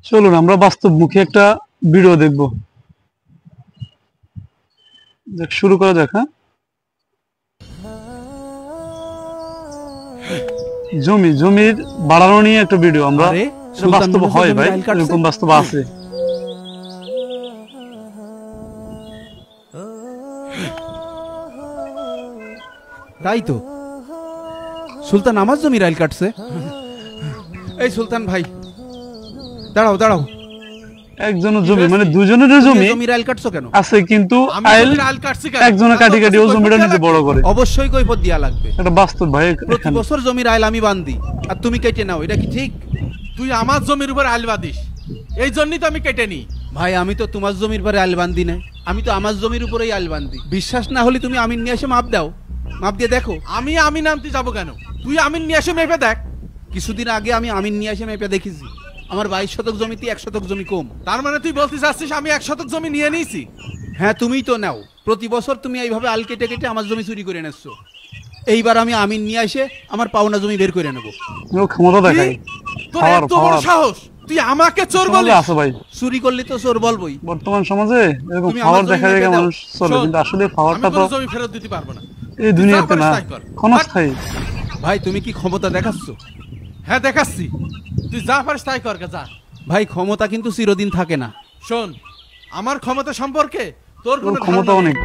চলুন আমরা বাস্তবমুখী একটা ভিডিও দেখব। শুরু করা যাক। হ্যাঁ, জমির বাড়ানো নিয়ে একটা ভিডিও। আমরা বাস্তব হয় ভাই, এরকম বাস্তব আছে। তাই তো সুলতান আমার জমি রাইল কাটছে। এই সুলতান ভাই দাঁড়াও দাঁড়াও, একজনের জমি মানে দুজনের জমি রাইল কাটছো কেন আছে, কিন্তু একজনের কাটি কাটি ও জমিটা নিজে বড় করে। অবশ্যই কৈফিয়ত দেয়া লাগবে, এটা বাস্তব ভাই। প্রতি বছর জমির আইল আমি বান্ধি আর তুমি কেটে নাও, এটা কি ঠিক? তুই আমার জমির উপর আইল বাঁধিস, এই জন্যই তো আমি কেটে নিই। ভাই আমি তো তোমার জমির উপরে আইল বান্ধি না, আমি তো আমার জমির উপরেই আইল বান্ধি। বিশ্বাস না হলে তুমি আমিন নিয়ে এসে মাপ দাও, মাপ দিয়ে দেখো। আমি আমিন আনতে যাবো কেন? তুই আমিন নিয়ে এসে মেপে দেখ। কিছুদিন আগে আমি আমিন নিয়ে এসে মেপে দেখেছি, আমার 22 শতক জমিতে 1 শতক জমি কম। তার মানে তুই বলতে চাচ্ছিস আমি 1 শতক জমি নিয়ে নিয়েছি? হ্যাঁ তুমিই তো নাও, প্রতি বছর তুমি এইভাবে আল কেটে কেটে আমার জমি চুরি করে নেছো। এইবার আমি আমিন নিয়ে এসে আমার পাওনা জমি বের করে নেবো। ক্ষমতা দেখাই, তোর এত বড় সাহস, তুই আমাকে চোর বলিস? আছে ভাই, চুরি করলে তো চোর বলবোই। বর্তমান সমাজে এরকম পাওয়ার দেখা যায়, মানুষ চলে, কিন্তু আসলে পাওয়ারটা তো জমি ফেরত দিতে পারবো না এই দুনিয়াতে না, ক্ষণস্থায়ী। ভাই তুমি কি ক্ষমতা দেখাচ্ছ? হ্যাঁ দেখাচ্ছি, তুই যা পারিস তাই কর, যা। ভাই ক্ষমতা কিন্তু চিরদিন থাকে না। শোন, আমার ক্ষমতা সম্পর্কে তোর কোনো ক্ষমতা অনেক,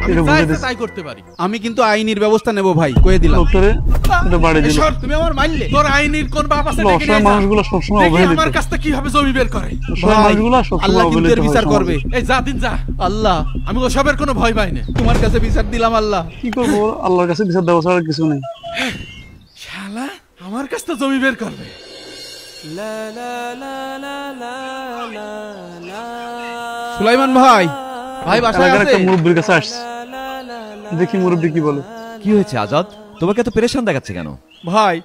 তাই করতে পারি। আমি কিন্তু আইনের ব্যবস্থা নেব ভাই, কয়ে দিলাম। এটা বাড়ি দিল, তুমি আমার মানলে? তোর আইনের কোন বাপ আছে? মানুষগুলো সবসময় অবহেলিত, আমার কাছ থেকে কিভাবে জমি বের করে? আল্লাহ কিন্তু এর বিচার করবে। এই যা দিন যা। আল্লাহ, আমি ওসবের কোনো ভয় পাই না। তোমার কাছে বিচার দিলাম আল্লাহ। কি করব, আল্লাহর কাছে বিচার দেওয়া ছাড়া কিছু নেই। শালা আমার কাছ থেকে জমি বের করবে। সুলাইমান ভাই, ভাই বাসায় আছে? একটা মুরব্বির কাছে আসছে, দেখি মুরব্বি কি বলে। কি হয়েছে আজাদ, তোমাকে এত পেরেশান দেখাচ্ছে কেন? ভাই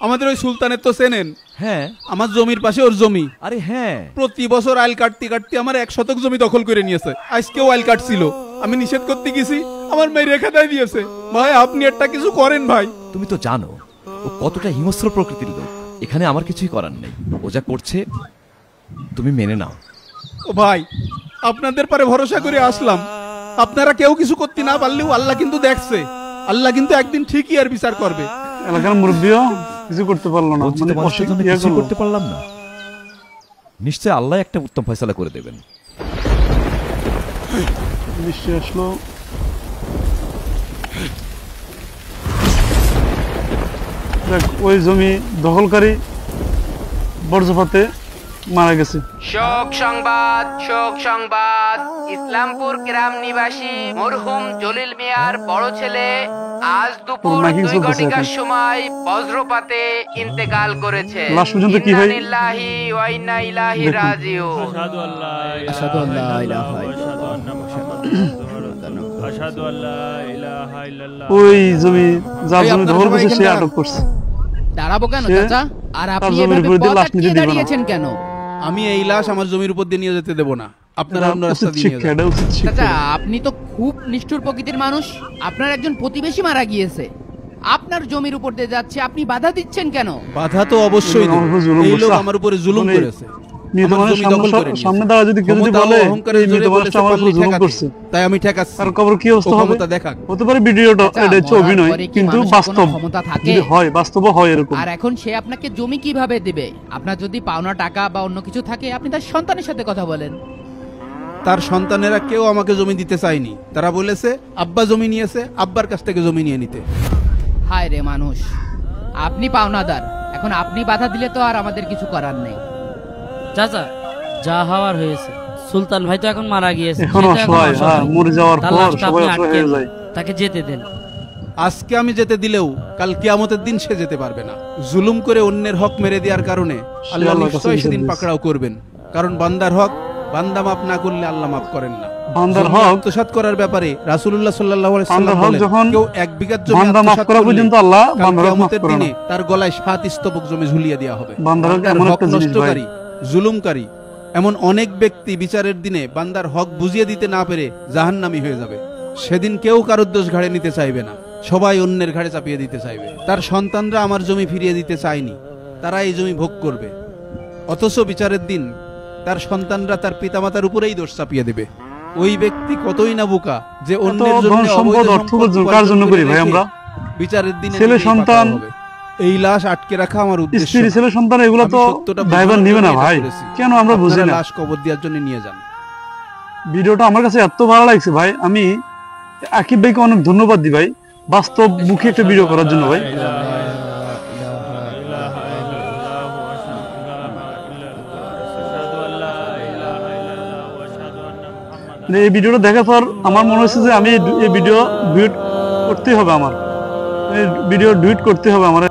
আমাদের ওই সুলতানের তো চেনেন? হ্যাঁ। আমার জমির পাশে ওর জমি। আরে হ্যাঁ, প্রতি বছর আইল কাটতে কাটতে আমার 1 শতক জমি দখল করে নিয়েছে। আজকেও আইল কাটছিল, আমি নিষেধ করতে গেছি, আমার মেয়ে রেখা দেয় দিয়েছে। ভাই আপনি একটা কিছু করেন ভাই। তুমি তো জানো ও কতটা হিংস্র প্রকৃতির লোক, এখানে আমার কিছুই করার নেই। ও যা করছে তুমি মেনে নাও। ও ভাই আপনাদের পরে ভরসা করে আসলাম, আপনারা কেউ কিছু করতে না পারলেও আল্লাহ কিন্তু দেখছে, আল্লাহ কিন্তু একদিন ঠিকই আর বিচার করবে। এলাকার মুরব্বিও কিছু করতে পারলো না, কিছু করতে পারলাম না, নিশ্চয় আল্লাহ একটা উত্তম ফয়সালা করে দেবেন। নিশ্চয় আসলো। ওই জমি দখলকারী বর্জ্যপাতে মারা গেছে। শোক সংবাদ, শোক সংবাদ। ইসলামপুর গ্রাম নিবাসী মরহুম জলিল মিয়ার বড় ছেলে আজ দুপুর 2 ঘটিকার সময় বজ্রপাতে ইন্তেকাল করেছে। লাশ পর্যন্ত কি হয়? ইন্নালিল্লাহি ওয়া ইন্না ইলাইহি রাজিউন। আশহাদু আল্লা ইলাহা ইল্লাল্লাহ, আশহাদু আল্লা ইলাহা ইল্লাল্লাহ। ওই জমি যার জমি দখল করেছে সে আটক করছে। দাঁড়াবো কেন চাচা? আর আপনি এভাবে পথ আটকে দাঁড়িয়েছেন কেন? আমি এই লাশ আমার জমির উপর দিয়ে নিয়ে যেতে দেব না, আপনারা অন্য রাস্তা দিয়ে নিয়ে যান। চাচা আপনি তো খুব নিষ্ঠুর প্রকৃতির মানুষ, আপনার একজন প্রতিবেশী মারা গিয়েছে, আপনার জমির উপর দিয়ে যাচ্ছে, আপনি বাধা দিচ্ছেন কেন? বাধা তো অবশ্যই দেব, এই লোক আমার উপরে জুলুম করেছে। সামনে দাঁড়া যদি কেউ যদি বলে তাই আমি ঠেকাচ্ছি, আর কবর কি অবস্থা হবে দেখাক। হতে পারে ভিডিওটা এটা হচ্ছে অভিনয়, কিন্তু বাস্তব যদি হয়, বাস্তব হয় এরকম। আর এখন সে আপনাকে জমি কিভাবে দিবে? আপনার যদি পাওনা টাকা বা অন্য কিছু থাকে আপনি তার সন্তানের সাথে কথা বলেন। তার সন্তানেরা কেউ আমাকে জমি দিতে চায়নি, তারা বলেছে আব্বা জমি নিয়েছে, আব্বার কাছ থেকে জমি নিয়ে নিতে। হায় রে মানুষ, আপনি পাওনাদার, এখন আপনি বাধা দিলে তো আর আমাদের কিছু করার নেই। চাচা যা হওয়ার হয়েছে, সুলতান ভাই তো এখন মারা গিয়েছে, তাকে যেতে দেন। আজকে আমি যেতে দিলেও কাল কিয়ামতের দিন সে যেতে পারবে না। জুলুম করে অন্যের হক মেরে দেওয়ার কারণে আল্লাহ নিশ্চয়ই সেদিন পাকড়াও করবেন, কারণ বান্দার হক বান্দা মাফ না করলে আল্লাহ মাফ করেন না। বান্দার হক আত্মসাৎ করার ব্যাপারে রাসূলুল্লাহ সাল্লাল্লাহু আলাইহি ওয়াসাল্লাম বলেন, কেউ 1 বিঘা জমি আত্মসাৎ করা পর্যন্ত আল্লাহ বান্দার হক মাফ করেন না, তার গলায় 7 স্তবক জমি ঝুলিয়ে দেওয়া হবে। বান্দার হক এমন একটা নষ্টকারী, জুলুমকারী এমন অনেক ব্যক্তি বিচারের দিনে বান্দার হক বুঝিয়ে দিতে না পেরে জাহান্নামী হয়ে যাবে। সেদিন কেউ কারোর দোষ ঘাড়ে নিতে চাইবে না, সবাই অন্যের ঘাড়ে চাপিয়ে দিতে চাইবে। তার সন্তানরা আমার জমি ফিরিয়ে দিতে চায়নি, তারা এই জমি ভোগ করবে। অথচ বিচারের দিন তার সন্তানরা তার পিতামাতার উপরেই দোষ চাপিয়ে দেবে। ওই ব্যক্তি কতই না বোকা যে অন্যের জন্য ধন সম্পদ অর্থ উপার্জন কার জন্য করি ভাই আমরা? বিচারের দিনে ছেলে সন্তান, এই লাশ আটকে রাখা আমার উদ্দেশ্য। স্ত্রী ছেলে সন্তান এগুলো তো ড্রাইভার নেবে না ভাই, কেন আমরা বুঝি না? লাশ কবর দেওয়ার জন্য নিয়ে যান। ভিডিওটা আমার কাছে এত ভালো লাগছে ভাই, আমি আকিব ভাইকে অনেক ধন্যবাদ দিই ভাই, বাস্তব মুখে একটা ভিডিও করার জন্য ভাই। এই ভিডিওটা দেখার পর আমার মনে হচ্ছে যে আমি এই ভিডিও ডুইট করতে হবে, আমার ভিডিও ডুইট করতে হবে আমার।